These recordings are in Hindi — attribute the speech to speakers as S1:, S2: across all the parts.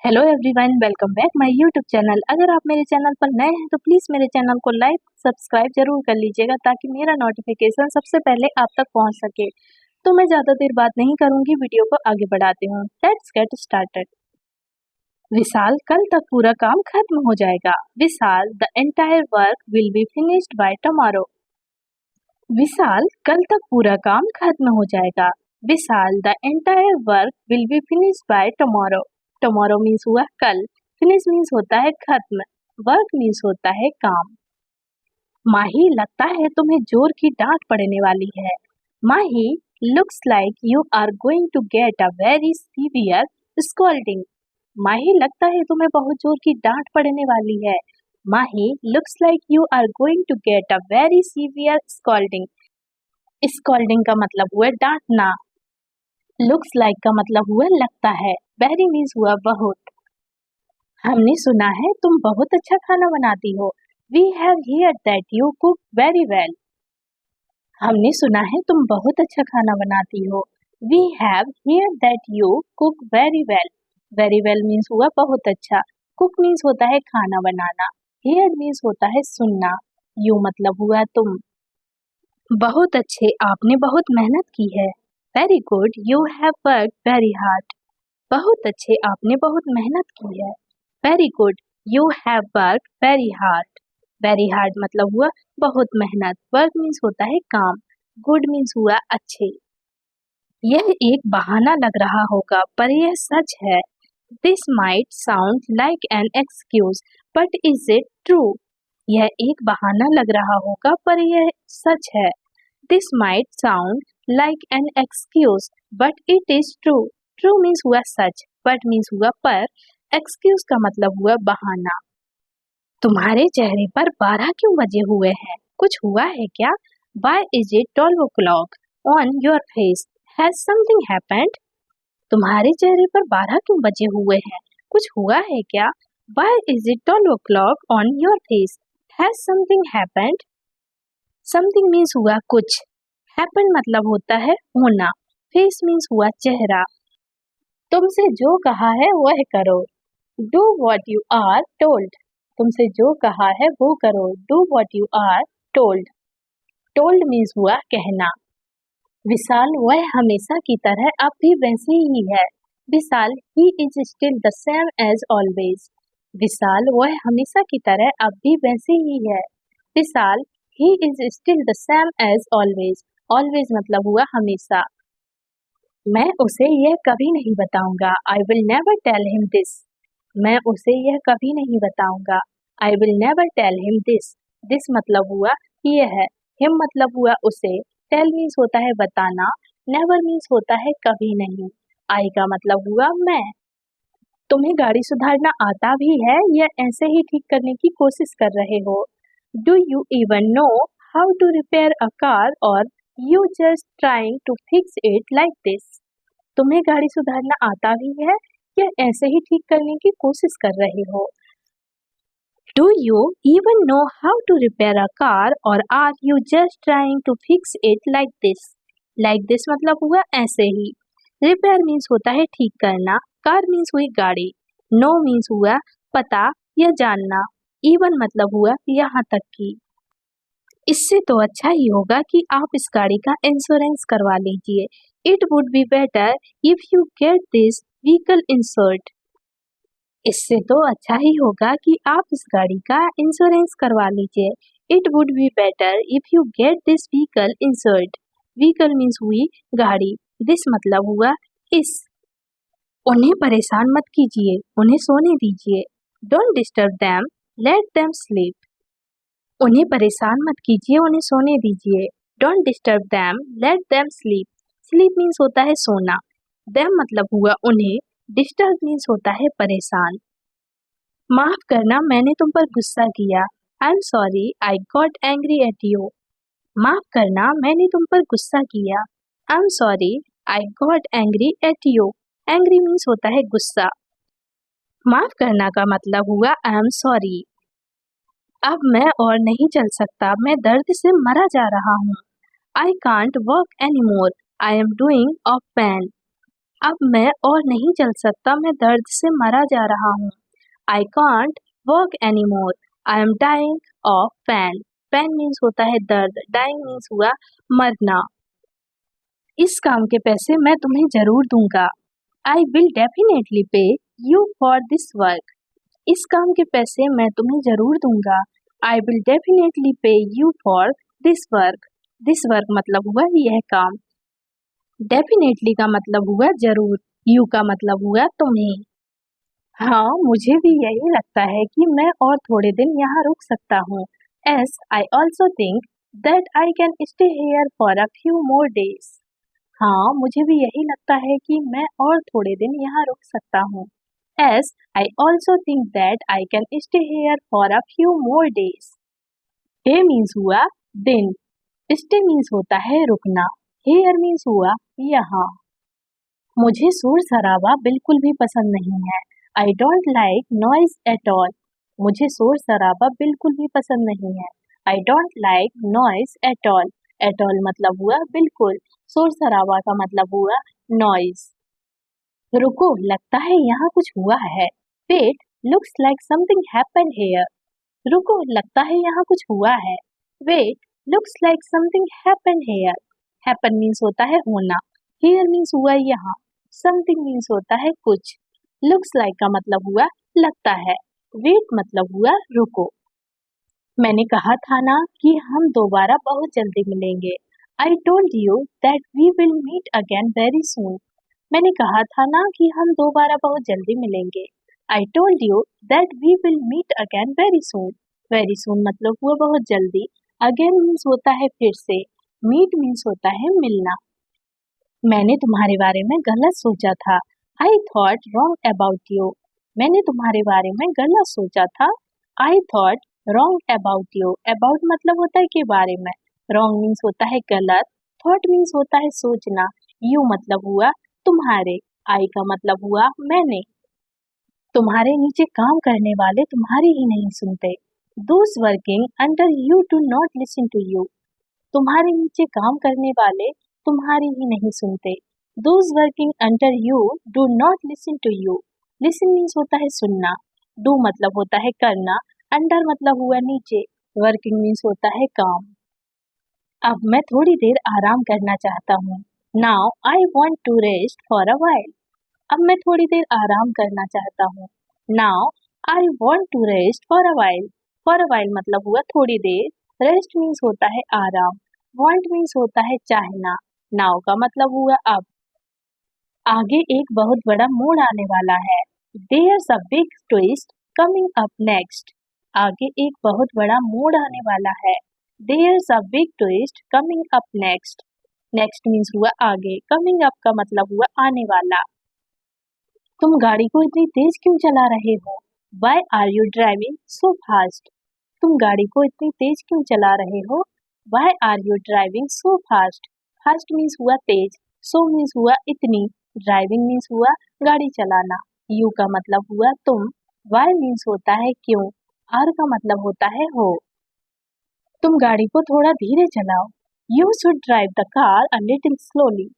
S1: Hello everyone, welcome back my YouTube channel. अगर आप मेरे चैनल पर नए हैं तो प्लीज़ मेरे चैनल को लाइक सब्सक्राइब जरूर कर लीजिएगा ताकि मेरा नोटिफिकेशन सबसे पहले आप तक पहुंच सके। तो मैं ज़्यादा देर बात नहीं करूंगी, वीडियो को आगे बढ़ाती हूँ। Let's get started. विशाल, कल तक पूरा काम खत्म हो जाएगा। Vishal, the entire work will be finished by tomorrow. Vishal, कल तक पूरा काम खत्म हो जाएगा। Vishal, the entire work will be finished by tomorrow. Tomorrow means हुआ कल, फिनिश मीन्स होता है खत्म, वर्क मीन्स होता है काम। माही, लगता है तुम्हें जोर की डांट पड़ने वाली है। Mahi, looks like you are going to get a very severe scolding. Mahi, लगता है तुम्हें बहुत जोर की डांट पड़ने वाली है। Mahi, looks like you are going to get a very severe scolding. Scolding का मतलब हुआ डांटना। लुक्स लाइक का मतलब हुआ लगता है। वेरी मीन्स हुआ बहुत। हमने सुना है तुम बहुत अच्छा खाना बनाती हो। We have heard that you cook very well. हमने सुना है तुम बहुत अच्छा खाना बनाती हो। We have heard that you cook very well. Very well means हुआ बहुत अच्छा। कुक मीन्स होता है खाना बनाना। हियर्ड मीन्स होता है सुनना। यू मतलब हुआ तुम। बहुत अच्छे, आपने बहुत मेहनत की है। Very good, you have worked very hard. बहुत अच्छे, आपने बहुत मेहनत की है। Very good, you have worked very hard. Very hard मतलब हुआ बहुत मेहनत। वर्क मीन्स होता है काम। गुड मीन्स हुआ अच्छे। यह एक बहाना लग रहा होगा पर यह सच है। This might sound like an excuse but is it true. यह एक बहाना लग रहा होगा पर यह सच है। This might sound like an excuse but it is true. True means हुआ सच, बट मीन्स हुआ पर, एक्सक्यूज का मतलब हुआ बहाना। तुम्हारे चेहरे पर 12 क्यों बजे हुए हैं? कुछ हुआ है क्या? Why is it 12 o'clock on your face? Has something happened? तुम्हारे चेहरे पर 12 क्यों बजे हुए हैं? कुछ हुआ है क्या? Why is it 12 o'clock on your face? Has something happened? Something means हुआ कुछ। Happen मतलब होता है होना। Face means हुआ चेहरा। तुमसे जो कहा है वह करो। Do what you are told. तुमसे जो कहा है वो करो। Do what you are told. Told means हुआ कहना। विशाल, वह हमेशा की तरह अब भी वैसे ही है। विशाल, he is still the same as always. विशाल, वह हमेशा की तरह अब भी वैसे ही है। विशाल, he is still the same as always. Always मतलब हुआ हमेशा। मैं उसे यह कभी नहीं बताऊंगा। I will never tell him this. मैं उसे यह कभी नहीं बताऊंगा। I will never tell him this. This मतलब हुआ यह है। Him मतलब हुआ उसे। Tell means होता है बताना। Never means होता है कभी नहीं। I का मतलब हुआ मैं। तुम्हें गाड़ी सुधारना आता भी है या ऐसे ही ठीक करने की कोशिश कर रहे हो? Do you even know how to repair a car or you just trying to fix it like this? तुम्हें गाड़ी सुधारना आता भी है या ऐसे ही ठीक करने की कोशिश कर रहे हो? Do you even know how to repair a car or are you just trying to fix it like this? Like this मतलब हुआ ऐसे ही। Repair means होता है ठीक करना। Car means हुई गाड़ी। Know means हुआ पता या जानना। Even मतलब हुआ यहाँ तक कि। इससे तो अच्छा ही होगा कि आप इस गाड़ी का इंश्योरेंस करवा लीजिए। It would be better if you get this vehicle insured. इससे तो अच्छा ही होगा कि आप इस गाड़ी का इंश्योरेंस करवा लीजिए। It would be better if you get this vehicle insured. Vehicle means हुई गाड़ी। This मतलब हुआ इस। उन्हें परेशान मत कीजिए, उन्हें सोने दीजिए। Don't disturb them, let them sleep. उन्हें परेशान मत कीजिए, उन्हें सोने दीजिए। Don't disturb them, let them sleep. Sleep means होता है सोना। Them मतलब हुआ उन्हें। Disturb means होता है परेशान। माफ करना, मैंने तुम पर गुस्सा किया। I'm sorry, I got angry at you. माफ करना, मैंने तुम पर गुस्सा किया। I'm sorry, I got angry at you. Angry means होता है गुस्सा। माफ करना का मतलब हुआ I'm sorry. अब मैं और नहीं चल सकता, मैं दर्द से मरा जा रहा हूँ। I can't walk anymore. I am doing of pain. अब मैं और नहीं चल सकता, मैं दर्द से मरा जा रहा हूँ। I can't work any more, I am dying of pain. Pain means होता है दर्द, डाइंग मीन्स हुआ मरना। इस काम के पैसे मैं तुम्हें जरूर दूंगा। आई विल डेफिनेटली पे यू फॉर दिस वर्क। इस काम के पैसे मैं तुम्हें जरूर दूंगा। आई विल डेफिनेटली पे you for this work. This work मतलब हुआ यह काम। डेफिनेटली का मतलब हुआ जरूर, यू का मतलब हुआ तुम्हें। हाँ, मुझे भी यही लगता है कि मैं और थोड़े दिन यहाँ रुक सकता हूँ। S I also think that I can stay here for a few more days. हाँ, मुझे भी यही लगता है कि मैं और थोड़े दिन यहाँ रुक सकता हूँ। S I also think that I can stay here for a few more days. Day means हुआ दिन, स्टे मीन्स होता है रुकना, हेयर मीन्स हुआ यहाँ। मुझे शोर शराबा बिल्कुल भी पसंद नहीं है। I don't like noise at all. मुझे शोर शराबा बिल्कुल भी पसंद नहीं है। I don't like noise at all. At all मतलब हुआ बिल्कुल, शोर शराबा का मतलब हुआ नॉइज। रुको, लगता है यहाँ कुछ हुआ है। Wait, looks like something happened here. रुको, लगता है यहाँ कुछ हुआ है। Wait, looks like something happened here. Happen means होता है होना, हियर मीन्स हुआ यहाँ, समथिंग मीन्स होता है कुछ, लुक्स लाइक का मतलब हुआ लगता है, वेट मतलब हुआ रुको। मैंने कहा था ना कि हम दोबारा बहुत जल्दी मिलेंगे। I told you that we will meet again very soon. मैंने कहा था ना कि हम दोबारा बहुत जल्दी मिलेंगे। I told you that we will meet again very soon. Very soon मतलब हुआ बहुत जल्दी, अगेन मीन्स होता है फिर से, मीट मीन्स होता है मिलना। मैंने तुम्हारे बारे में गलत सोचा था। I thought wrong about you. मैंने तुम्हारे बारे में गलत सोचा था। I thought wrong about you. About मतलब होता है के बारे में, रॉन्ग मीन्स होता है गलत, थॉट मीन्स होता है सोचना, यू मतलब हुआ तुम्हारे, आई का मतलब हुआ मैंने। तुम्हारे नीचे काम करने वाले तुम्हारी ही नहीं सुनते। Those working under you do not listen to you. तुम्हारे नीचे काम करने वाले तुम्हारी ही नहीं सुनते। Those working under you do not listen to you. Listen means होता है सुनना, डू मतलब होता है करना, अंडर मतलब हुआ नीचे, वर्किंग मीन्स होता है काम। अब मैं थोड़ी देर आराम करना चाहता हूँ। Now I want to rest for a while. अब मैं थोड़ी देर आराम करना चाहता हूँ। Now I want to rest for a while. For a while मतलब हुआ थोड़ी देर, रेस्ट मीन्स होता है आराम, वॉन्ट मीन्स होता है चाहना, नाउ का मतलब हुआ अब। आगे एक बहुत बड़ा मोड़ आने वाला है। There's a big twist coming up next. आगे एक बहुत बड़ा मोड़ आने वाला है। There's a big twist coming up next. Next means हुआ आगे, coming up का मतलब हुआ आने वाला। तुम गाड़ी को इतनी तेज क्यों चला रहे हो? Why are you driving so fast? तुम गाड़ी को इतनी तेज क्यों चला रहे हो? Why are you driving so fast? Fast means हुआ तेज, so means हुआ इतनी, ड्राइविंग मीन्स हुआ गाड़ी चलाना, यू का मतलब हुआ तुम, वाई मीन्स होता है क्यों, आर का मतलब होता है हो। तुम गाड़ी को थोड़ा धीरे चलाओ। You should drive the car a little slowly.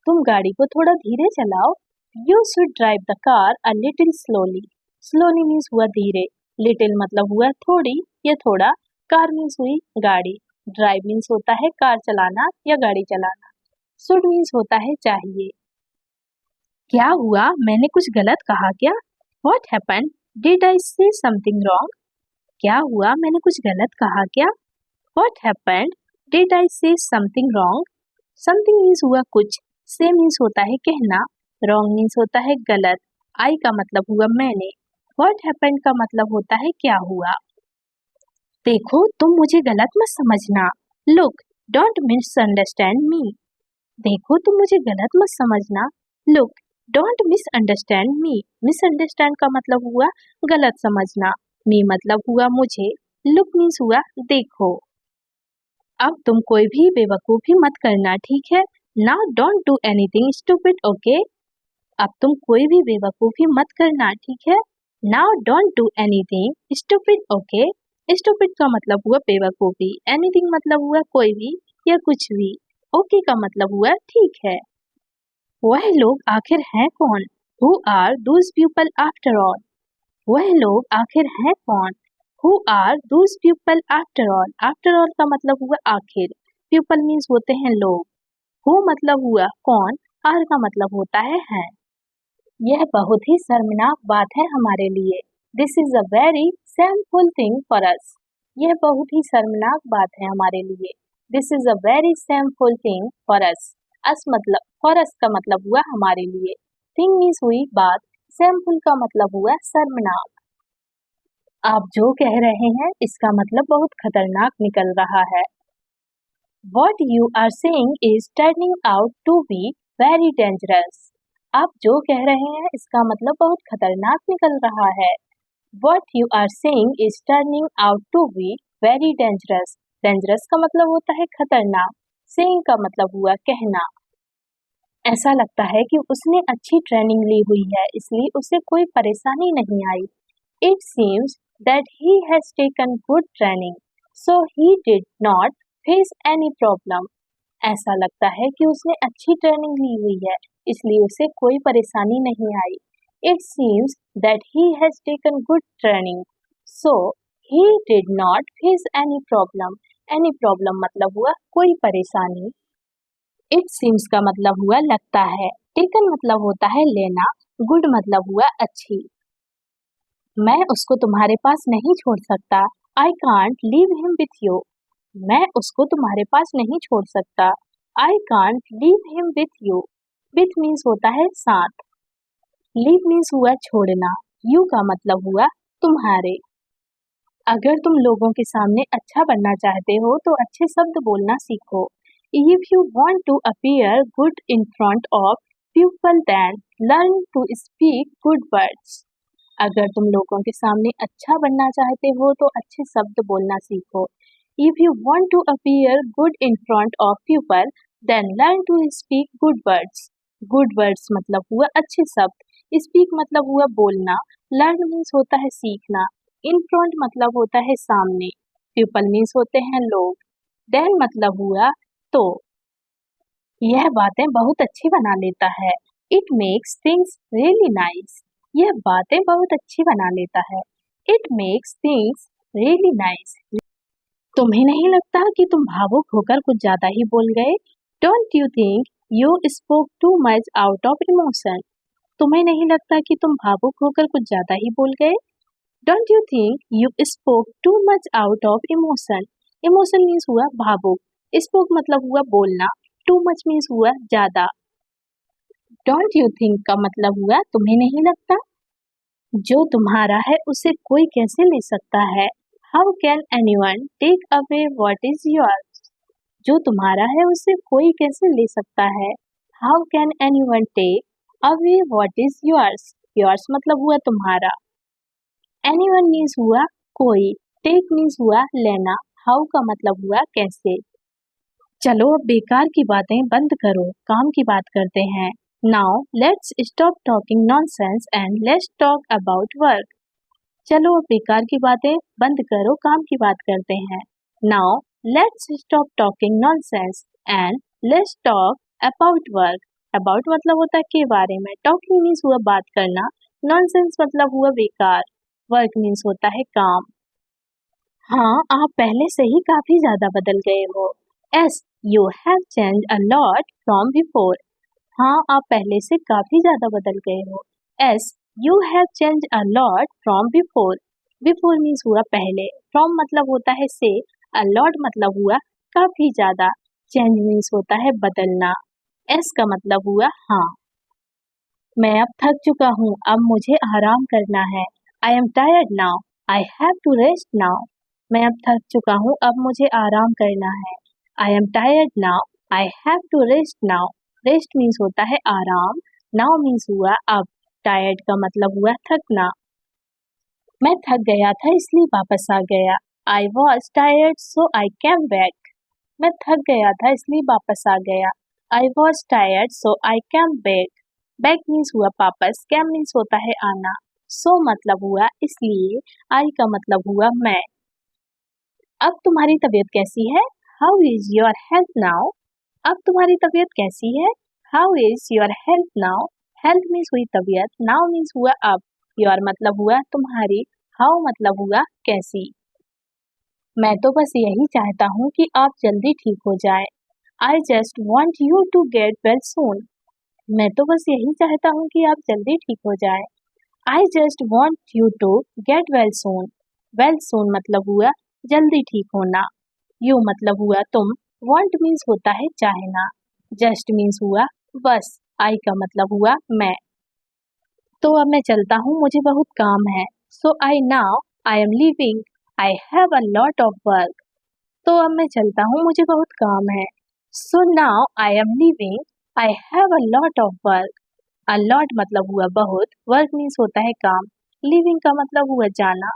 S1: तुम गाड़ी को थोड़ा धीरे चलाओ। You should drive the car a little slowly. Slowly means हुआ धीरे, लिटिल मतलब हुआ थोड़ी या थोड़ा, कार मीन्स हुई गाड़ी, ड्राइव मीन्स होता है कार चलाना या गाड़ी चलाना, शुड मीन्स होता है चाहिए। क्या हुआ, मैंने कुछ गलत कहा क्या? What happened? Did I say something wrong? क्या हुआ, मैंने कुछ गलत कहा क्या? What happened? Did I say something wrong? Something means हुआ कुछ, say means होता है कहना, wrong means होता है गलत, I का मतलब हुआ मैंने, What happened का मतलब होता है क्या हुआ। देखो, तुम मुझे गलत मत समझना। Look, don't misunderstand me. देखो, तुम मुझे गलत मत समझना। Look, don't misunderstand me. Misunderstand का मतलब हुआ गलत समझना, मी मतलब हुआ मुझे, लुक मीन्स हुआ देखो। अब तुम कोई भी बेवकूफी मत करना, ठीक है? Now don't do anything stupid, okay? अब तुम कोई भी बेवकूफी मत करना, ठीक है? Now don't do anything stupid, okay? Stupid का मतलब हुआ बेवकूफी, एनीथिंग मतलब हुआ कोई भी या कुछ भी, ओके का मतलब हुआ ठीक है। वह लोग आखिर हैं कौन? Who are those people after all? वह लोग आखिर हैं कौन? Who are those people after all? After all का मतलब हुआ आखिर, people means होते हैं लोग, who मतलब हुआ कौन, are का मतलब होता है। यह बहुत ही शर्मनाक बात है हमारे लिए। This is a very shameful thing for us. यह बहुत ही शर्मनाक बात है हमारे लिए। This is a very shameful thing for us. Us मतलब फॉर अस का मतलब हुआ हमारे लिए। थिंग मीन्स हुई बात, shameful का मतलब हुआ शर्मनाक। आप जो कह रहे हैं इसका मतलब बहुत खतरनाक निकल रहा है। What you are saying is turning out to be very dangerous. आप जो कह रहे हैं इसका मतलब बहुत खतरनाक निकल रहा है। What you are saying is turning out to be very dangerous. Dangerous का मतलब होता है खतरनाक, saying का मतलब हुआ कहना। ऐसा लगता है कि उसने अच्छी ट्रेनिंग ली हुई है, इसलिए उसे कोई परेशानी नहीं आई। It seems that he has taken good training, so he did not face any problem. ऐसा लगता है कि उसने अच्छी ट्रेनिंग ली हुई है, इसलिए उसे कोई परेशानी नहीं आई। It seems that he has taken good training, so he did not face any problem. Any problem मतलब हुआ कोई परेशानी। It seems का मतलब हुआ लगता है, taken मतलब होता है लेना, good मतलब हुआ अच्छी। मैं उसको तुम्हारे पास नहीं छोड़ सकता। I can't leave him with you. मैं उसको तुम्हारे पास नहीं छोड़ सकता। I can't leave him with you. With means होता है साथ। Leave means हुआ छोड़ना। You का मतलब हुआ तुम्हारे। अगर तुम लोगों के सामने अच्छा बनना चाहते हो तो अच्छे शब्द बोलना सीखो। If you want to appear good in front of people, then learn to speak good words. अगर तुम लोगों के सामने अच्छा बनना चाहते हो तो अच्छे शब्द बोलना सीखो। If you want to appear good in front of people, then learn to speak good words. Good words मतलब हुआ अच्छे शब्द, speak मतलब हुआ बोलना, learn means होता है सीखना, in front मतलब होता है सामने, people means होते हैं लोग, then मतलब हुआ तो। यह बातें बहुत अच्छी बना लेता है। It makes things really nice. यह बातें बहुत अच्छी बना लेता है। It makes things really nice. तुम्हें नहीं लगता कि तुम भावुक होकर कुछ ज्यादा ही बोल गए? Don't you think you spoke too much out of emotion? तुम्हें नहीं लगता कि तुम भावुक होकर कुछ ज्यादा ही बोल गए? Don't you think you spoke too much out of emotion? Emotion means हुआ भावुक, spoke मतलब हुआ बोलना, too much means हुआ ज्यादा। Don't you think का मतलब हुआ तुम्हें नहीं लगता? जो तुम्हारा है उसे कोई कैसे ले सकता है? How can anyone take away what is yours? जो तुम्हारा है उसे कोई कैसे ले सकता है? How can anyone take away what is yours? Yours मतलब हुआ तुम्हारा। Anyone means हुआ कोई, take means हुआ लेना, how का मतलब हुआ कैसे। चलो अब बेकार की बातें बंद करो, काम की बात करते हैं। Now let's stop talking nonsense and let's talk about work. चलो अब बेकार की बातें बंद करो, काम की बात करते हैं। Now let's stop talking nonsense and let's talk about work. About मतलब होता है के बारे में, talking means हुआ बात करना, nonsense मतलब हुआ बेकार, work means होता है काम। हाँ, आप पहले से ही काफी ज्यादा बदल गए हो। Yes, you have changed a lot from before. हाँ, आप पहले से काफी ज्यादा बदल गए हो। Yes, you have changed a lot from before. Before means हुआ पहले, from मतलब होता है से, a lot मतलब हुआ काफी ज्यादा, change means होता है बदलना, S का मतलब हुआ हाँ। मैं अब थक चुका हूँ, अब मुझे आराम करना है। I am tired now. I have to rest now. मैं अब थक चुका हूँ, अब मुझे आराम करना है। I am tired now. I have to rest now. Rest means होता है आराम, now means हुआ अब, tired का मतलब हुआ थकना। मैं थक गया था इसलिए वापस आ गया। I was tired so I came back. मैं थक गया था इसलिए वापस आ गया। I was tired so I came back. Back means हुआ वापस, came means होता है आना, so मतलब हुआ इसलिए, I का मतलब हुआ मैं। अब तुम्हारी तबीयत कैसी है? How is your health now? अब तुम्हारी तबीयत कैसी है? How is your health now? Health means हुई तबीयत, नाउ मीन्स हुआ अब, योर मतलब हुआ तुम्हारी, हाउ मतलब हुआ कैसी। मैं तो बस यही चाहता हूँ कि आप जल्दी ठीक हो जाए। I just want you to get well soon. मैं तो बस यही चाहता हूँ कि आप जल्दी ठीक हो जाए। I just want you to get well soon. Well soon मतलब हुआ जल्दी ठीक होना। यू मतलब हुआ तुम। वॉन्ट मीन्स होता है चाहना। जस्ट मीन्स हुआ बस। आई का मतलब हुआ मैं। तो अब मैं चलता हूँ, मुझे बहुत काम है। So I am leaving. I have a lot of work. तो अब मैं चलता हूँ, मुझे बहुत काम है। So now I am leaving. I have a lot of work. A lot मतलब हुआ बहुत, वर्क मीन्स होता है काम, लिविंग का मतलब हुआ जाना।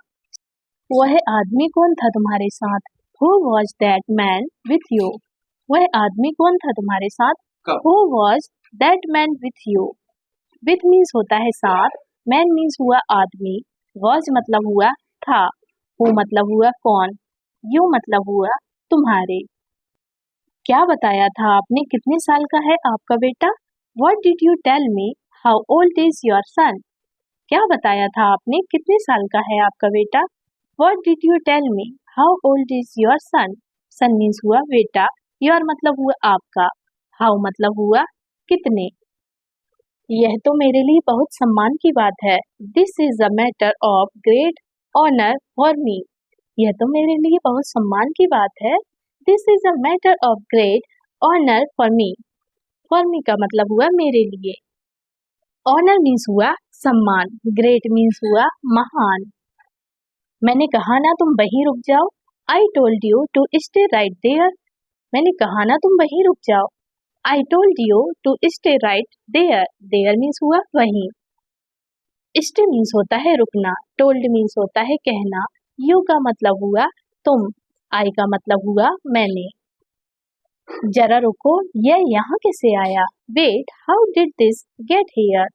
S1: वह आदमी कौन था तुम्हारे साथ? Who was that man with you? वह आदमी कौन था तुम्हारे साथ? Who was that man with you? With means होता है साथ, मैन मीन्स हुआ आदमी, वॉज मतलब हुआ था, हु मतलब हुआ कौन, यू मतलब हुआ तुम्हारे। क्या बताया था आपने, कितने साल का है आपका बेटा? What did you tell me? How old is your son? क्या बताया था आपने, कितने साल का है आपका बेटा? What did you tell me? How old is your son? Son means हुआ बेटा, your मतलब हुआ आपका, how मतलब हुआ कितने। यह तो मेरे लिए बहुत सम्मान की बात है। This is a matter of great honor for me. यह तो मेरे लिए बहुत सम्मान की बात है। This is a matter of great honor for me. For me का मतलब हुआ मेरे लिए। Honor मीन्स हुआ सम्मान, ग्रेट मीन्स हुआ महान। मैंने कहा ना तुम वहीं रुक जाओ। I told you to stay right there. मैंने कहा ना तुम वहीं रुक जाओ। I told you to stay right there. There means हुआ वहीं। Stay मीन्स होता है रुकना, told मीन्स होता है कहना, you का मतलब हुआ तुम, I का मतलब हुआ मैंने। जरा रुको, यह यहाँ कैसे आया? Wait, how did this get here?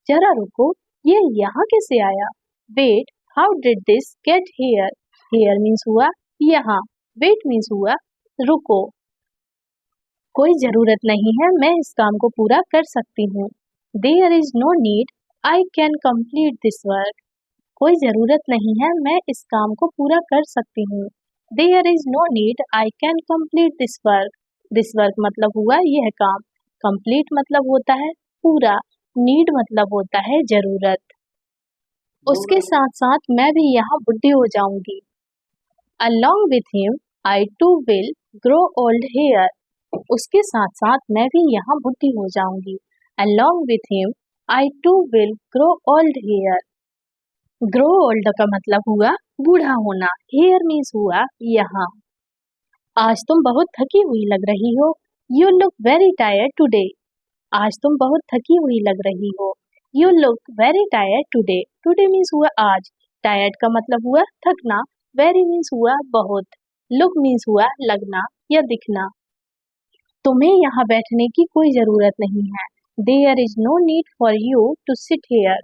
S1: जरा रुको, यह यहाँ कैसे आया? Wait, how did this get here? Here means हुआ यहाँ, वेट मीन्स हुआ रुको। कोई जरूरत नहीं है, मैं इस काम को पूरा कर सकती हूँ। There is no need, I can complete this work. कोई जरूरत नहीं है, मैं इस काम को पूरा कर सकती हूँ। There is no need, I can complete this work. This work मतलब हुआ यह काम, कंप्लीट मतलब होता है पूरा, नीड मतलब होता है जरूरत। उसके साथ साथ मैं भी यहाँ बुढ़ी हो जाऊंगी। Along with him, I too will grow old here. उसके साथ साथ मैं भी यहाँ बुढ़ी हो जाऊंगी। Along with him, I too will grow old here. Grow old का मतलब हुआ बूढ़ा होना, here means हुआ यहाँ। आज तुम बहुत थकी हुई लग रही हो। You look very tired today. आज तुम बहुत थकी हुई लग रही हो। You look very tired today. Today means हुआ आज, tired का मतलब हुआ थकना, very means हुआ बहुत, look means हुआ लगना या दिखना। तुम्हें यहाँ बैठने की कोई जरूरत नहीं है। There is no need for you to sit here.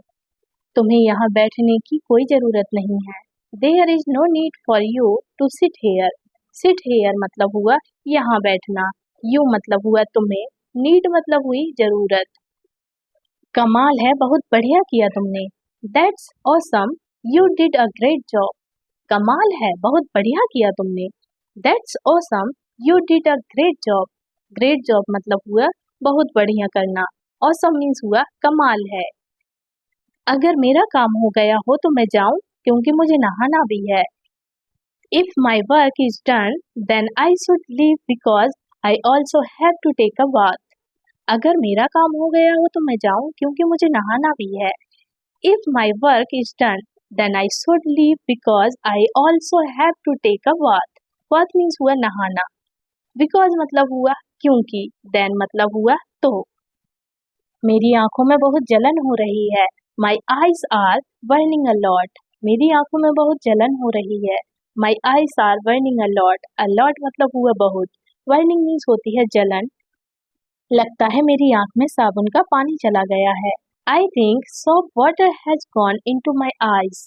S1: तुम्हें यहाँ बैठने की कोई जरूरत नहीं है। There is no need for you to sit here. Sit here मतलब हुआ यहाँ बैठना, you मतलब हुआ तुम्हें, need मतलब हुई जरूरत। कमाल है, बहुत बढ़िया किया तुमने। That's awesome. You did a great job. कमाल है, बहुत बढ़िया किया तुमने। That's awesome. You did a great job. Great job मतलब हुआ बहुत बढ़िया करना। Awesome means हुआ कमाल है। अगर मेरा काम हो गया हो तो मैं जाऊं, क्योंकि मुझे नहाना भी है। If my work is done, then I should leave because I also have to take a bath. अगर मेरा काम हो गया हो तो मैं जाऊं, क्योंकि मुझे नहाना भी है। If my work is done, then I should leave because I also have to take a bath. Bath means हुआ नहाना। Because मतलब हुआ क्योंकि, then मतलब हुआ तो। मेरी आंखों में बहुत जलन हो रही है। My eyes are burning a lot. मेरी आंखों में बहुत जलन हो रही है। My eyes are burning a lot. A lot मतलब हुआ बहुत। Burning means होती है जलन। लगता है मेरी आंख में साबुन का पानी चला गया है। I think soap water has gone into my eyes.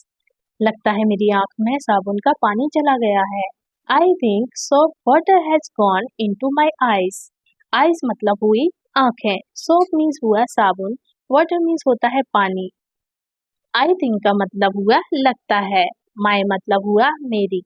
S1: लगता है मेरी आंख में साबुन का पानी चला गया है। I think soap water has gone into my eyes. Eyes मतलब हुई आंखें, सोप मीन्स हुआ साबुन, वाटर मीन्स होता है पानी, आई थिंक का मतलब हुआ लगता है, माई मतलब हुआ मेरी।